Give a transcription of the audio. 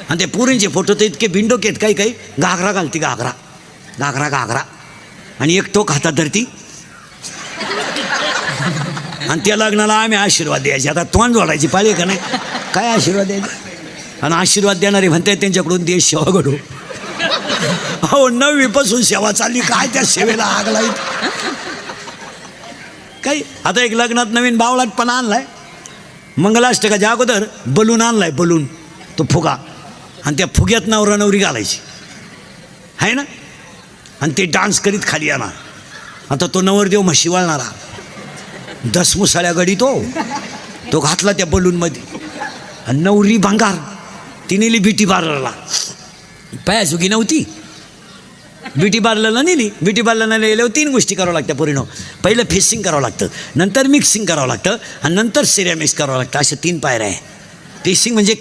आणि ते पुरींचे फोटो तर इतके बिंडोक आहेत, काही काही घागरा घालती, घागरा घागरा घागरा, आणि एक टोक हातात धरती. आणि त्या लग्नाला आम्ही आशीर्वाद द्यायचे. आता तोंड जोडायची पाळी का नाही, काय आशीर्वाद द्यायचे. आणि आशीर्वाद देणारे म्हणतात त्यांच्याकडून देश सेवा घडू. हो, 9वीपासून सेवा चालली, काय त्या सेवेला आग लाईत काही. आता एक लग्नात नवीन बावळाटपणा आणलाय, मंगलाष्टकाच्या अगोदर बलून आणलाय, बलून तो फुगा, आणि त्या फुग्यात नवरा नवरी घालायची आहे ना, आणि ते डान्स करीत खाली येणार. आता तो नवरदेव म्हशी वळणारा, 10 मुसाळ्या गडी तो घातला त्या बलूनमध्ये, आणि नवरी भांगार ती नेली ब्युटी पार्लरला. पायाचुकी नव्हती, ब्युटी पार्लरला नेली. ब्युटी पार्लरला नेल्यावर 3 गोष्टी करावं लागत्या पोरीनं. पहिलं फेसिंग करावं लागतं, नंतर मिक्सिंग करावं लागतं, आणि नंतर सिरेमिक्स करावं लागतं. अशा 3 पायऱ्या आहे. फेसिंग म्हणजे